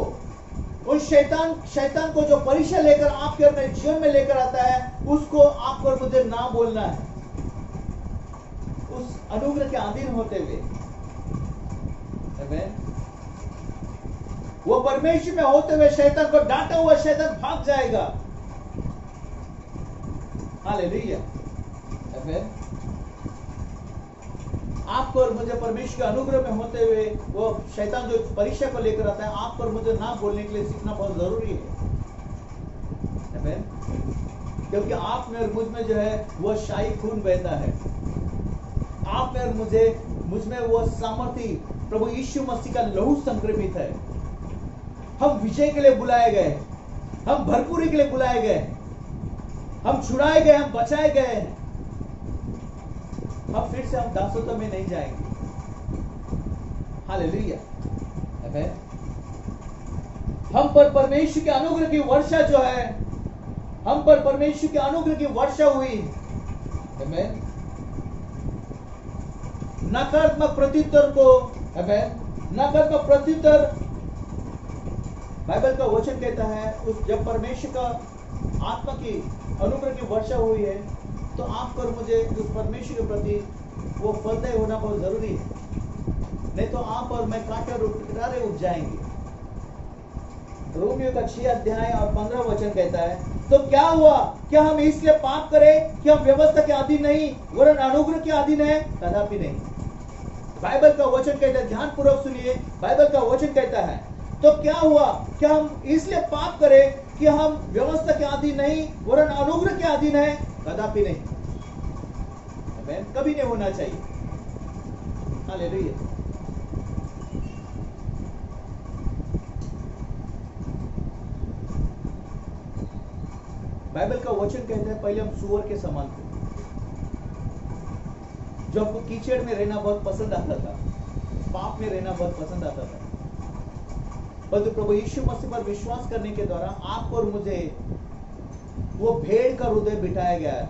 उस शैतान को जो परीक्षा लेकर आपके अपने जीवन में लेकर आता है, उसको आपको और मुझे ना बोलना है, उस अनुग्रह के अधीन होते हुए। आमीन। वो परमेश्वर में होते हुए शैतान को डांटा हुआ शैतान भाग जाएगा। हालेलुया। आमीन। आपको और मुझे परमेश्वर के अनुग्रह में होते हुए वो शैतान जो परीक्षा को लेकर आता है, आपको और मुझे ना बोलने के लिए सीखना बहुत जरूरी है। आमीन। क्योंकि आप में और मुझ में जो है वो शाही खून बहता है। आप में और मुझ में वो सामर्थी प्रभु यीशु मसीह का लहू संक्रमित है। हम विजय के लिए बुलाए गए, हम भरपूरी के लिए बुलाए गए, हम छुड़ाए गए, हम बचाए गए हैं। अब फिर से हम दासत्व में नहीं जाएंगे। हालेलुया। आमीन। हम पर परमेश्वर के अनुग्रह की वर्षा जो है, हम पर परमेश्वर के अनुग्रह की वर्षा हुई। आमीन। नकारात्मक प्रत्युत्तर को, आमीन, नकारात्मक प्रत्युत्तर, बाइबल का वचन कहता है, उस जब परमेश्वर का आत्मा की अनुग्रह की वर्षा हुई है, तो आप पर मुझे उस परमेश्वर के प्रति वो फलदायी होना बहुत जरूरी है। नहीं तो आप और मैं कांटे और किनारे उठ जाएंगे। रोमियो का 6 अध्याय और 15 वचन कहता है, तो क्या हुआ? क्या हम इसलिए पाप करें कि हम व्यवस्था के अधीन नहीं वरन अनुग्रह के अधीन है? कदापि नहीं। बाइबल का वचन कहता है, ध्यान पूर्वक सुनिए, बाइबल का वचन कहता है, तो क्या हुआ? क्या हम इसलिए पाप करें कि हम व्यवस्था के अधीन नहीं वरन अनुग्रह के अधीन है? कदापि नहीं। आमीन। कभी नहीं होना चाहिए। हालेलुया। बाइबल का वचन कहता है, पहले हम सुअर के समान थे, जो आपको कीचड़ में रहना बहुत पसंद आता था, पाप में रहना बहुत पसंद आता था, परंतु प्रभु यीशु मसीह पर विश्वास करने के द्वारा आपको और मुझे वो भेड़ का हृदय बिठाया गया है।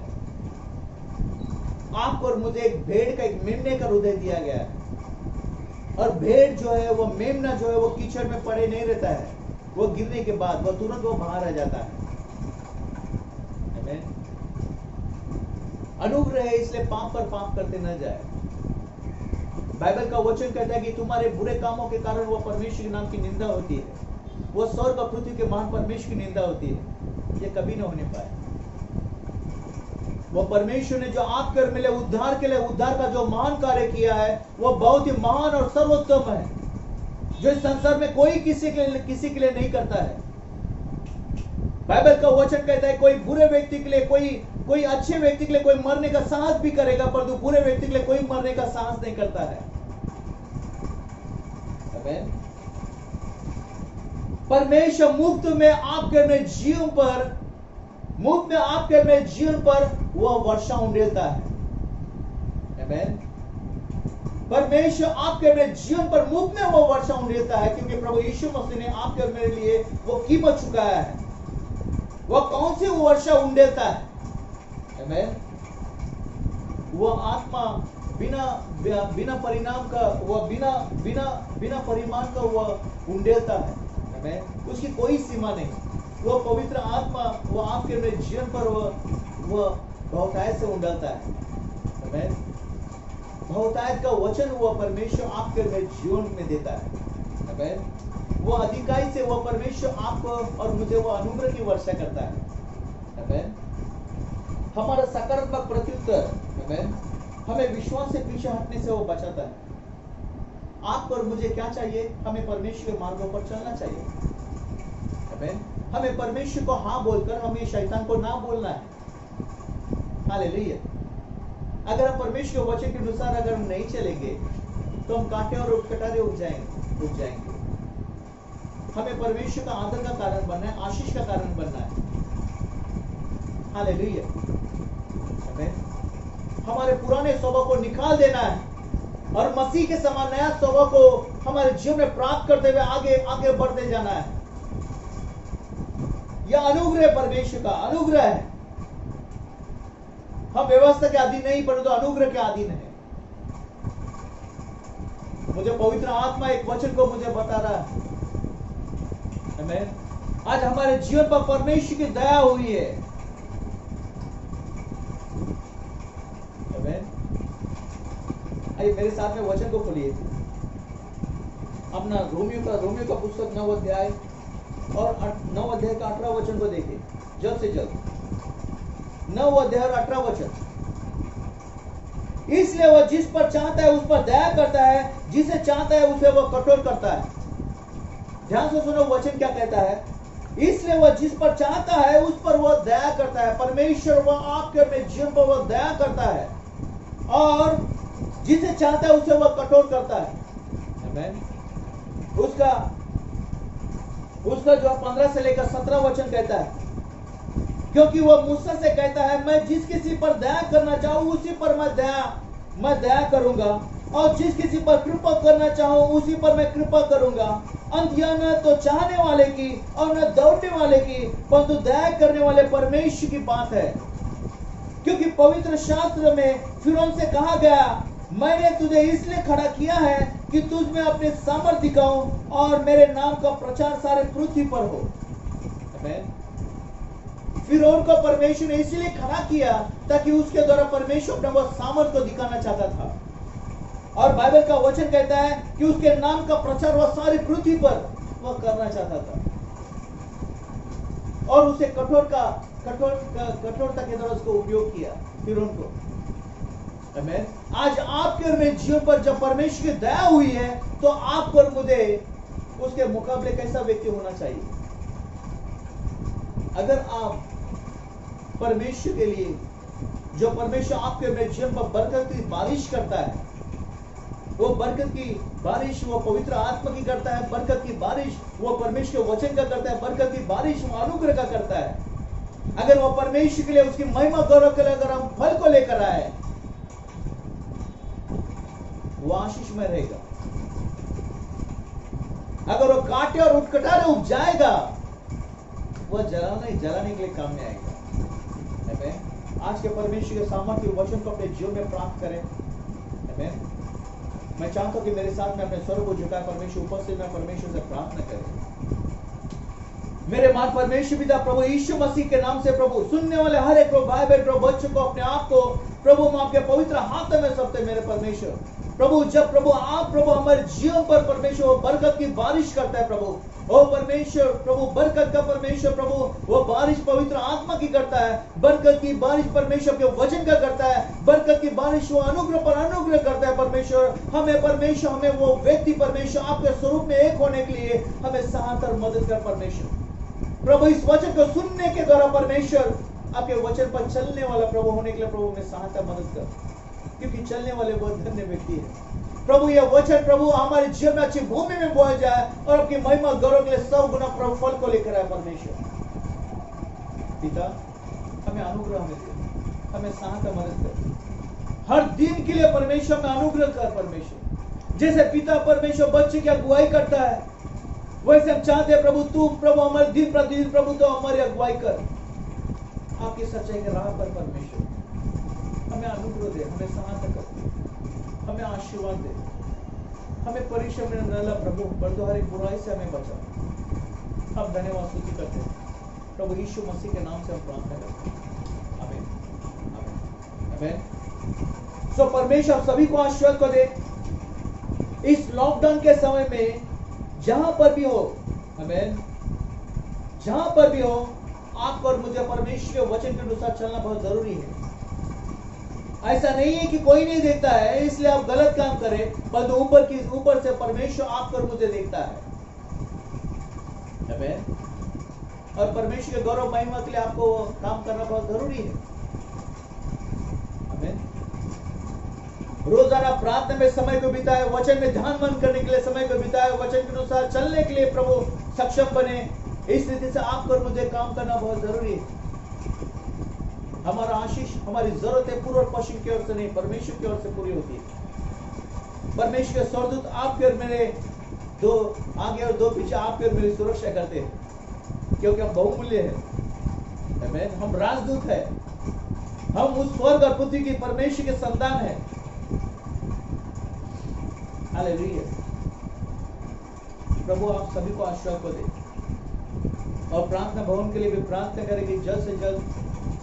आपको और मुझे एक भेड़ का, एक मेमने का हृदय दिया गया है। और भेड़ जो है, वो मेमना जो है, वो कीचड़ में पड़े नहीं रहता है। वो गिरने के बाद वो तुरंत वो बाहर आ जाता है। अनुग्रह है, इसलिए पाप पर पाप करते न जाए। बाइबल का वचन कहता है कि तुम्हारे बुरे कामों के कारण वो परमेश्वर के नाम की निंदा होती है, वो स्वर्ग और पृथ्वी के महान परमेश्वर की निंदा होती है। ये कभी न होने पाए। वो परमेश्वर ने जो आपके और मेरे उद्धार के लिए, उद्धार का जो महान कार्य किया है, वो बहुत ही महान और सर्वोत्तम है, जो इस संसार में कोई किसी के लिए नहीं करता है। बाइबल का वचन कहता है, कोई बुरे व्यक्ति के लिए, कोई अच्छे व्यक्ति के लिए कोई मरने का साहस भी करेगा, परंतु बुरे व्यक्ति के लिए कोई मरने का साहस नहीं करता है। आमीन। परमेश्वर मुफ्त में आपके में जीवन पर, मुफ्त में आपके में जीवन पर वह वर्षा उंडेलता है। आमीन। परमेश्वर आपके में जीवन पर मुफ्त में वह वर्षा उंडेलता है, क्योंकि प्रभु यीशु मसीह ने आपके और मेरे लिए वो कीमत चुकाया है। वह कौन सी वर्षा उंडेलता है? आमीन। वो आत्मा बिना परिणाम का, वह बिना परिमाण का वह उंडेलता है। आमीन। उसकी कोई सीमा नहीं। वो पवित्र आत्मा वो आपके में जीवन पर वह बहुतायत से उंडेलता है। आमीन। बहुतायत का वचन वह परमेश्वर आपके में जीवन में देता है। आमीन। वो अधिकाई से वो परमेश्वर आपको और मुझे वो अनुग्रह की वर्षा करता है। आमीन। हमारा सकारात्मक प्रत्युत्तर, आमीन, हमें विश्वास से पीछे हटने से वो बचाता है। आपको और मुझे क्या चाहिए? हमें परमेश्वर के मार्गों पर चलना चाहिए। आमीन। हमें परमेश्वर को हाँ बोलकर हमें शैतान को ना बोलना है। हालेलुया। अगर हम परमेश्वर के वचन के अनुसार अगर हम नहीं चलेंगे तो हम कांटे और कटारे उठ जाएंगे। हमें परमेश्वर का आदर का कारण बनना है, आशीष का कारण बनना है। हालेलुया। आमीन। हमारे पुराने स्वभाव को निकाल देना है और मसीह के समान नया स्वभाव को हमारे जीवन में प्राप्त करते हुए आगे बढ़ते जाना है। यह अनुग्रह परमेश्वर का अनुग्रह है। हम व्यवस्था के अधीन नहीं, परंतु अनुग्रह के अधीन है। मुझे पवित्र आत्मा एक वचन को मुझे बता रहा है। आमीन। आज हमारे जीवन पर परमेश्वर की दया हुई है। आमीन। आइए मेरे साथ में वचन को खोलिए अपना रोमियो का पुस्तक 9 अध्याय और 9 अध्याय का 18 वचन को देखिए जल्द से जल्द। 9 अध्याय और 18 वचन। इसलिए वह जिस पर चाहता है उस पर दया करता है, जिसे चाहता है उसे वह कठोर करता है। ध्यान से सुनो वचन क्या कहता है। इसलिए वह जिस पर चाहता है उस पर वह दया करता है। परमेश्वर वह आपके में जीवन पर वह दया करता है और जिसे चाहता है उसे वह कठोर करता है। आमीन। उसका जो 15 से लेकर 17 वचन कहता है, क्योंकि वह मूसा से कहता है, मैं जिस किसी पर दया करना चाहूं उसी पर मैं दया करूंगा, और जिस किसी पर कृपा करना चाहूं उसी पर मैं कृपा करूंगा। अंत यह न तो चाहने वाले की और न दौड़ने वाले की, परंतु दया करने वाले परमेश्वर की बात है। क्योंकि पवित्र शास्त्र में फिरौन से कहा गया, मैंने तुझे इसलिए खड़ा किया है कि तुझ में अपने सामर्थ्य दिखाऊं और मेरे नाम का प्रचार सारे पृथ्वी पर हो। आमीन। फिरौन को परमेश्वर ने इसलिए खड़ा किया ताकि उसके द्वारा परमेश्वर अपने वह सामर्थ्य को दिखाना चाहता था। और बाइबल का वचन कहता है कि उसके नाम का प्रचार वह सारी पृथ्वी पर वह करना चाहता था। और उसे कठोरता के द्वारा उसको उपयोग किया फिर उनको। आमीन। आज आपके और मेरे जीवन पर जब परमेश्वर की दया हुई है तो आपको और मुझे उसके मुकाबले कैसा व्यक्ति होना चाहिए? अगर आप परमेश्वर के लिए, जो परमेश्वर आपके और मेरे जीवन पर बरकत की बारिश करता है, वो बरकत की बारिश वो पवित्र आत्मा की करता है, बरकत की बारिश वो परमेश्वर के वचन का करता है, बरकत की बारिश वो अनुग्रह का करता है। अगर वो परमेश्वर के लिए, उसकी महिमा गौरव के लिए अगर हम फल को लेकर आए, वो आशीष में रहेगा। अगर वो कांटे और उठकटारे उपजाएगा, वह जलाने के लिए काम में आएगा। आज के परमेश्वर के सामर्थ्य वचन को अपने जीवन में प्राप्त करें। मैं चाहता हूं कि मेरे साथ में अपने स्वर को झुकाए, परमेश्वर उपस्थित में परमेश्वर से प्रार्थना करें। मेरे मान परमेश्वर पिता प्रभु यीशु मसीह के नाम से प्रभु, सुनने वाले हर एक भाई बहन प्रभु बच्चों को, अपने आप को प्रभु हम आपके पवित्र हाथों में सौंपते मेरे परमेश्वर। प्रभु जब प्रभु आप प्रभु हमारे जीवन पर परमेश्वर बरकत की बारिश करता है प्रभु, ओ परमेश्वर प्रभु बरकत का परमेश्वर प्रभु वो बारिश पवित्र आत्मा की करता है, बरकत की बारिश परमेश्वर के वचन का करता है, बरकत की बारिश वो अनुग्रह पर अनुग्रह करता है परमेश्वर। हमें परमेश्वर, हमें वो व्यक्ति परमेश्वर आपके स्वरूप में एक होने के लिए हमें सहायता और मदद कर परमेश्वर। प्रभु इस वचन को सुनने के द्वारा परमेश्वर आपके वचन पर चलने वाला प्रभु होने के लिए प्रभु में सहायता मदद कर, क्योंकि चलने वाले बहुत धन्य व्यक्ति है प्रभु। यह वचन प्रभु हमारे जीवन में अच्छी भूमि में बोया जाए और आपकी महिमा गौरव के लिए 100 गुना प्रभु फल को लेकर आए परमेश्वर। पिता हमें अनुग्रह में दे, हमें सहायता मदद कर हर दिन के लिए परमेश्वर में अनुग्रह कर परमेश्वर। जैसे पिता परमेश्वर बच्चे की अगुवाई करता है, वैसे हम चाहते हैं प्रभु तू प्रभु हमारे दिन प्रतिदिन प्रभु तो हमारी अगुवाई कर आपकी सच्चाई के राह पर परमेश्वर। हमें अनुग्रह दे, हमें सहायता कर, हमें आशीर्वाद दे, हमें परीक्षा में न ला प्रभु, पर तो हर एक बुराई से हमें बचा। हम धन्यवाद स्तुति करते हैं प्रभु यीशु मसीह के नाम से हम प्रार्थना करते हैं। आमीन आमीन आमीन। सो परमेश्वर आप सभी को आशीर्वाद को दे इस लॉकडाउन के समय में, जहां पर भी हो। आमीन। जहां पर भी हो आपको और मुझे परमेश्वर के वचन के अनुसार चलना बहुत जरूरी है। ऐसा नहीं है कि कोई नहीं देखता है इसलिए आप गलत काम करें, परंतु ऊपर से परमेश्वर आपको और मुझे देखता है। आमीन। और परमेश्वर के गौरव महिमा के लिए आपको काम करना बहुत जरूरी है। आमीन। रोजाना प्रार्थना में समय को बिताए, वचन में ध्यान मन करने के लिए समय को बिताए, वचन के अनुसार चलने के लिए प्रभु सक्षम बने। इस रीति से आपको और मुझे काम करना बहुत जरूरी है। हमारा आशीष, हमारी जरूरतें पूर्व और पश्चिम की ओर से नहीं, परमेश्वर की ओर से पूरी होती है। परमेश्वर के स्वर्गदूत आपके और मेरे दो आगे और दो पीछे आपके और मेरी सुरक्षा करते हैं, क्योंकि हम बहुमूल्य हैं। आमीन। हम राजदूत हैं, हम उस स्वर्ग और पृथ्वी की परमेश्वर के संतान हैं। हालेलुया। प्रभु आप सभी को आशीर्वाद को दे और प्रार्थना भवन के लिए भी प्रार्थना करें कि जल्द से जल्द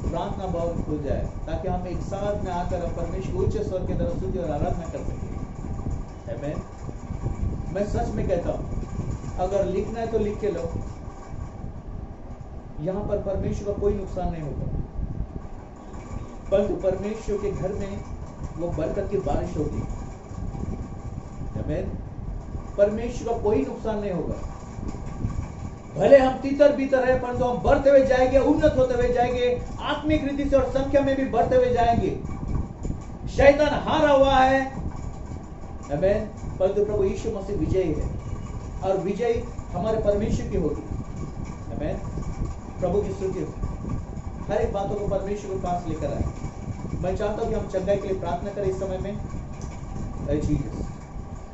प्रार्थना भवन खुल जाए, ताकि हम एक साथ में आकर परमेश्वर उच्च स्वर के तरफ स्तुति और आराधना कर सकें। आमीन। मैं सच में कहता हूं, अगर लिखना है तो लिख के लो। यहां पर परमेश्वर का कोई नुकसान नहीं होगा, परंतु परमेश्वर के घर में वो बरकत की बारिश होगी। आमीन। परमेश्वर का कोई नुकसान नहीं होगा। भले हम तीतर बीतर है, परंतु हम बढ़ते हुए जाएंगे, उन्नत होते हुए जाएंगे, आत्मिक रीति से और संख्या में भी बढ़ते हुए जाएंगे। शैतान हारा हुआ है। आमीन। परंतु प्रभु यीशु मसीह विजयी है और विजय हमारे परमेश्वर की होगी। आमीन। प्रभु की स्तुति हो। हर एक बातों को परमेश्वर के पास लेकर आए। मैं चाहता हूं कि हम चंगाई के लिए प्रार्थना करें इस समय में। जीसस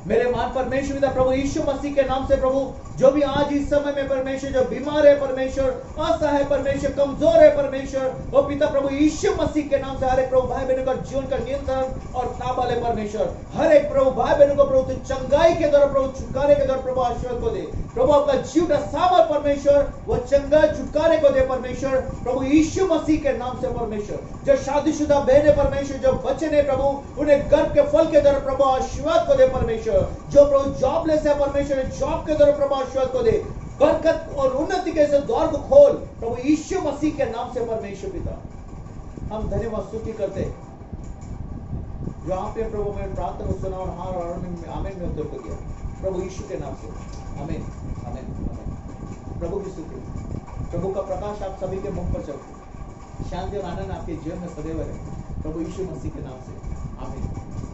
मेरे मान परमेश्वर पिता प्रभु यीशु मसीह के नाम से प्रभु, जो भी आज इस समय में परमेश्वर जो बीमार है परमेश्वर, असहाय परमेश्वर, कमजोर है परमेश्वर, वो पिता प्रभु यीशु मसीह के नाम से हर एक प्रभु भाई बहनों का जीवन का नियंत्रण और ताबा ले परमेश्वर। हर एक प्रभु भाई बहनों को प्रभु चंगाई के द्वारा प्रभु छुटकारे के द्वारा प्रभु आशीर्वाद को दे। प्रभु आपका जीव का सामर्थ परमेश्वर वो चंगाई छुटकारे को दे परमेश्वर, प्रभु यीशु मसीह के नाम से परमेश्वर। जो शादीशुदा बहन है परमेश्वर, जो बच्चे ने प्रभु, उन्हें गर्भ के फल के द्वारा प्रभु आशीर्वाद को दे परमेश्वर। जो प्रभु जॉबलेस है परमेश्वर, जॉब के द्वारा प्रभु आशीर्वाद को दे, बरकत और उन्नति के इस द्वार को खोल प्रभु यीशु मसीह के नाम से परमेश्वर पिता। हम धन्यवाद स्तुति करते जो आपने प्रभु में प्रार्थना को सुना और हार और आमीन में उत्तर को दिया प्रभु यीशु के नाम से। आमीन आमीन आमीन। प्रभु की स्तुति, प्रभु का प्रकाश आप सभी के मुख पर चलते, शांति और आनंद आपके जीवन में सदैव रहे प्रभु यीशु मसीह के नाम से। आमीन।